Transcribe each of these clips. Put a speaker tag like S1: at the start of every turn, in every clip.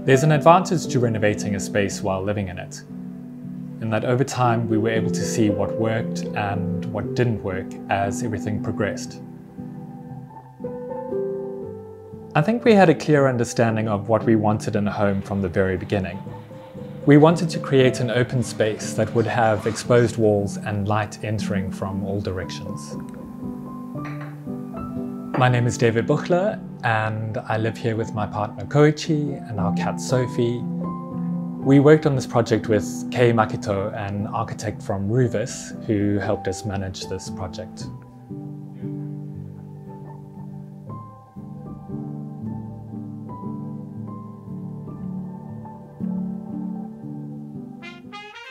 S1: There's an advantage to renovating a space while living in it, in that over time we were able to see what worked and what didn't work as everything progressed. I think we had a clear understanding of what we wanted in a home from the very beginning. We wanted to create an open space that would have exposed walls and light entering from all directions. My name is David Buchler, and I live here with my partner Koichi and our cat Sophie. We worked on this project with Kei Makito, an architect from Roovice, who helped us manage this project.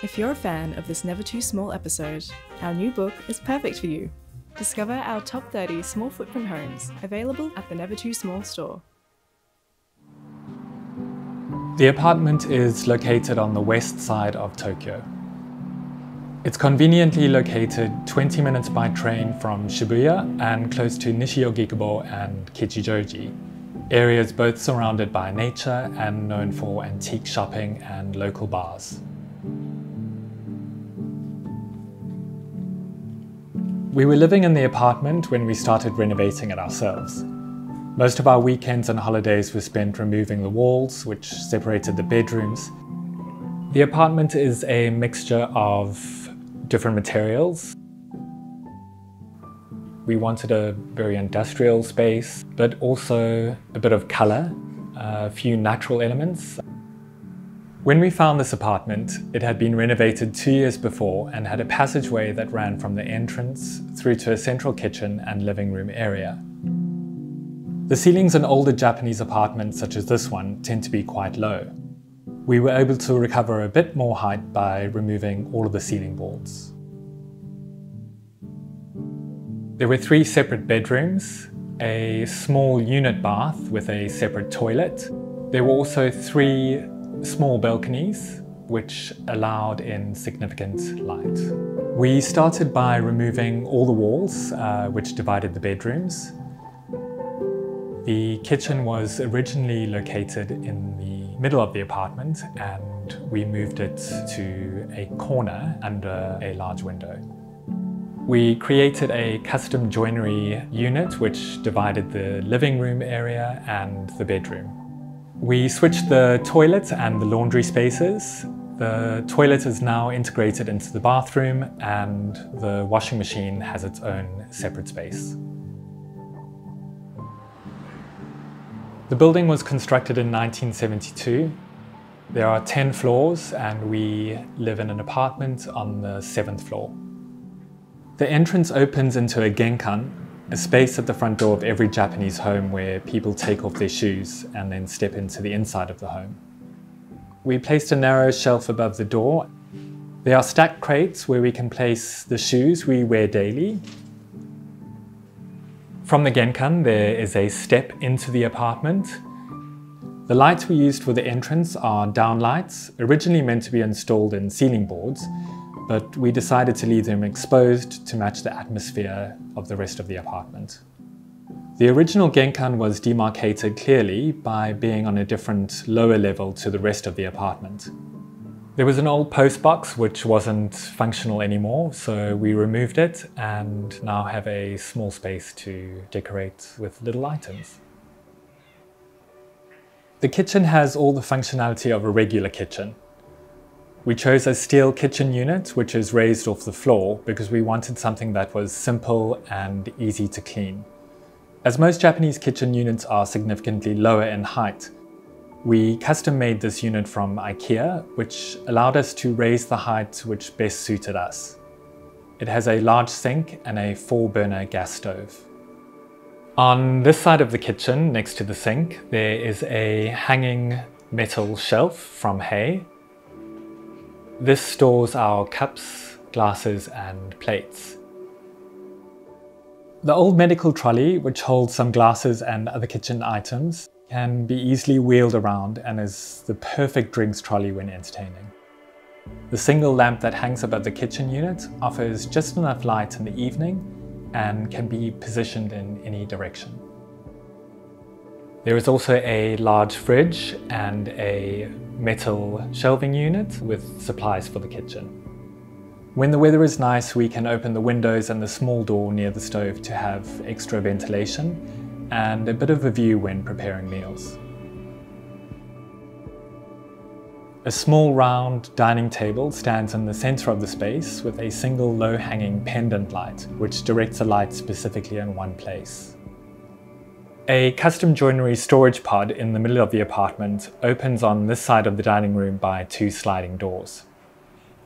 S2: If you're a fan of this Never Too Small episode, our new book is perfect for you. Discover our top 30 small footprint homes, available at the Never Too Small store.
S1: The apartment is located on the west side of Tokyo. It's conveniently located 20 minutes by train from Shibuya and close to Nishi-Ogikubo and Kichijoji, areas both surrounded by nature and known for antique shopping and local bars. We were living in the apartment when we started renovating it ourselves. Most of our weekends and holidays were spent removing the walls, which separated the bedrooms. The apartment is a mixture of different materials. We wanted a very industrial space, but also a bit of color, a few natural elements. When we found this apartment, it had been renovated 2 years before and had a passageway that ran from the entrance through to a central kitchen and living room area. The ceilings in older Japanese apartments such as this one tend to be quite low. We were able to recover a bit more height by removing all of the ceiling boards. There were 3 separate bedrooms, a small unit bath with a separate toilet. There were also 3 small balconies, which allowed in significant light. We started by removing all the walls, which divided the bedrooms. The kitchen was originally located in the middle of the apartment, and we moved it to a corner under a large window. We created a custom joinery unit which divided the living room area and the bedroom. We switched the toilet and the laundry spaces. The toilet is now integrated into the bathroom, and the washing machine has its own separate space. The building was constructed in 1972. There are 10 floors, and we live in an apartment on the 7th floor. The entrance opens into a genkan, a space at the front door of every Japanese home where people take off their shoes and then step into the inside of the home. We placed a narrow shelf above the door. There are stacked crates where we can place the shoes we wear daily. From the genkan, there is a step into the apartment. The lights we used for the entrance are downlights, originally meant to be installed in ceiling boards, but we decided to leave them exposed to match the atmosphere of the rest of the apartment. The original genkan was demarcated clearly by being on a different lower level to the rest of the apartment. There was an old post box which wasn't functional anymore, so we removed it and now have a small space to decorate with little items. The kitchen has all the functionality of a regular kitchen. We chose a steel kitchen unit which is raised off the floor because we wanted something that was simple and easy to clean. As most Japanese kitchen units are significantly lower in height, we custom made this unit from Ikea, which allowed us to raise the height which best suited us. It has a large sink and a 4-burner gas stove. On this side of the kitchen, next to the sink, there is a hanging metal shelf from hay. This stores our cups, glasses and plates. The old medical trolley, which holds some glasses and other kitchen items, can be easily wheeled around and is the perfect drinks trolley when entertaining. The single lamp that hangs above the kitchen unit offers just enough light in the evening and can be positioned in any direction. There is also a large fridge and a metal shelving unit with supplies for the kitchen. When the weather is nice, we can open the windows and the small door near the stove to have extra ventilation and a bit of a view when preparing meals. A small round dining table stands in the center of the space with a single low-hanging pendant light, which directs the light specifically in one place. A custom joinery storage pod in the middle of the apartment opens on this side of the dining room by 2 sliding doors.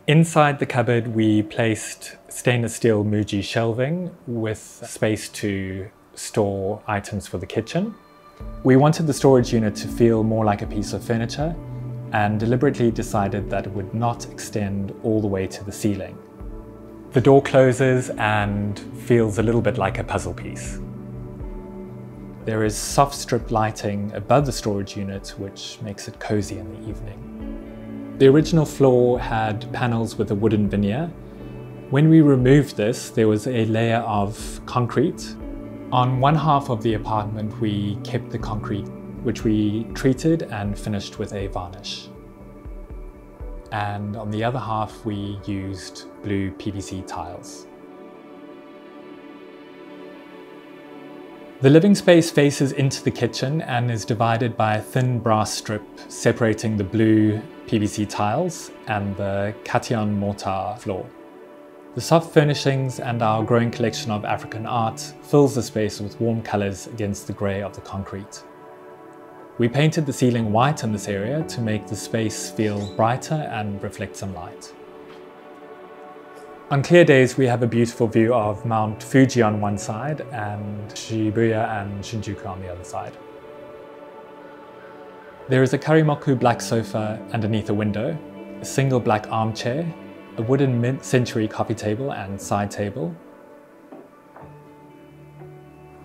S1: Inside the cupboard, we placed stainless steel Muji shelving with space to store items for the kitchen. We wanted the storage unit to feel more like a piece of furniture and deliberately decided that it would not extend all the way to the ceiling. The door closes and feels a little bit like a puzzle piece. There is soft strip lighting above the storage unit, which makes it cozy in the evening. The original floor had panels with a wooden veneer. When we removed this, there was a layer of concrete. On one half of the apartment, we kept the concrete, which we treated and finished with a varnish. And on the other half, we used blue PVC tiles. The living space faces into the kitchen and is divided by a thin brass strip separating the blue PVC tiles and the Catian mortar floor. The soft furnishings and our growing collection of African art fills the space with warm colours against the grey of the concrete. We painted the ceiling white in this area to make the space feel brighter and reflect some light. On clear days, we have a beautiful view of Mount Fuji on one side and Shibuya and Shinjuku on the other side. There is a karimoku black sofa underneath a window, a single black armchair, a wooden mid-century coffee table and side table.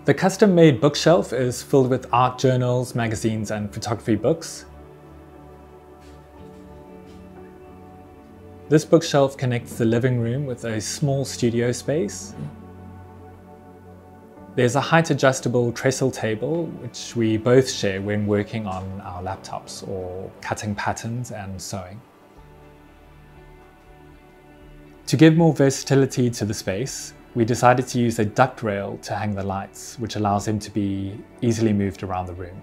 S1: The custom-made bookshelf is filled with art journals, magazines and photography books. This bookshelf connects the living room with a small studio space. There's a height-adjustable trestle table, which we both share when working on our laptops or cutting patterns and sewing. To give more versatility to the space, we decided to use a duct rail to hang the lights, which allows them to be easily moved around the room.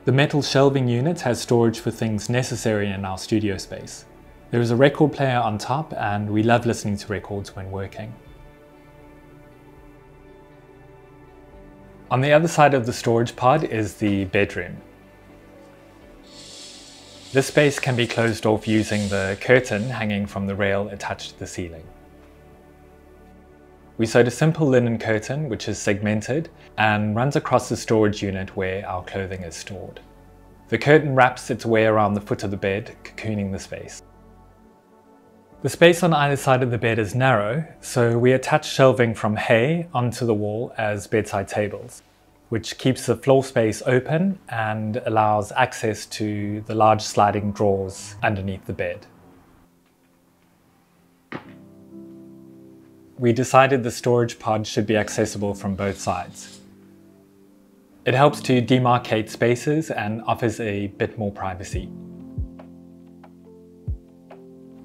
S1: The metal shelving unit has storage for things necessary in our studio space. There is a record player on top and we love listening to records when working. On the other side of the storage pod is the bedroom. This space can be closed off using the curtain hanging from the rail attached to the ceiling. We sewed a simple linen curtain which is segmented and runs across the storage unit where our clothing is stored. The curtain wraps its way around the foot of the bed, cocooning the space. The space on either side of the bed is narrow, so we attach shelving from hay onto the wall as bedside tables, which keeps the floor space open and allows access to the large sliding drawers underneath the bed. We decided the storage pod should be accessible from both sides. It helps to demarcate spaces and offers a bit more privacy.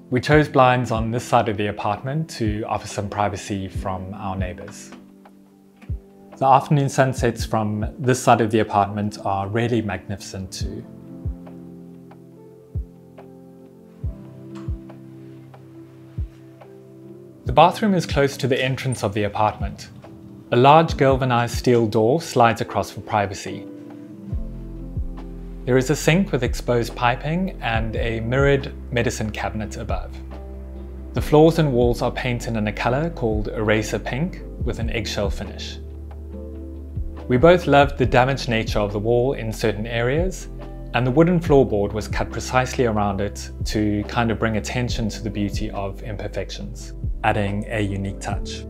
S1: We chose blinds on this side of the apartment to offer some privacy from our neighbours. The afternoon sunsets from this side of the apartment are really magnificent too. The bathroom is close to the entrance of the apartment. A large galvanized steel door slides across for privacy. There is a sink with exposed piping and a mirrored medicine cabinet above. The floors and walls are painted in a colour called eraser pink with an eggshell finish. We both loved the damaged nature of the wall in certain areas, and the wooden floorboard was cut precisely around it to kind of bring attention to the beauty of imperfections, adding a unique touch.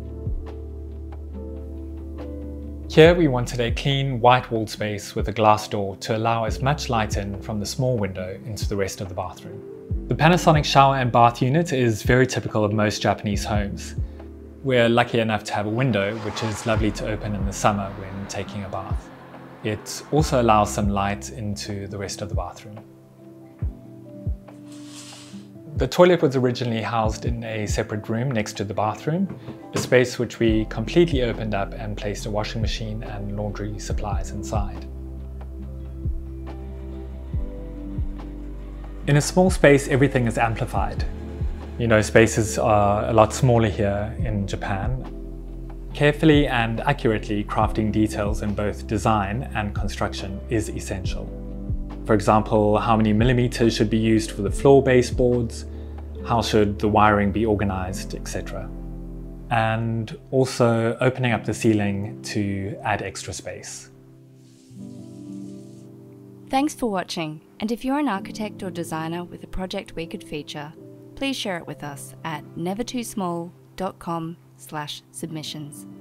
S1: Here we wanted a clean white walled space with a glass door to allow as much light in from the small window into the rest of the bathroom. The Panasonic shower and bath unit is very typical of most Japanese homes. We're lucky enough to have a window, which is lovely to open in the summer when taking a bath. It also allows some light into the rest of the bathroom. The toilet was originally housed in a separate room next to the bathroom, a space which we completely opened up and placed a washing machine and laundry supplies inside. In a small space, everything is amplified. You know, spaces are a lot smaller here in Japan. Carefully and accurately crafting details in both design and construction is essential. For example, how many millimeters should be used for the floor baseboards, how should the wiring be organized, etc. And also opening up the ceiling to add extra space.
S3: Thanks for watching, and if you're an architect or designer with a project we could feature, please share it with us at nevertoosmall.com/submissions.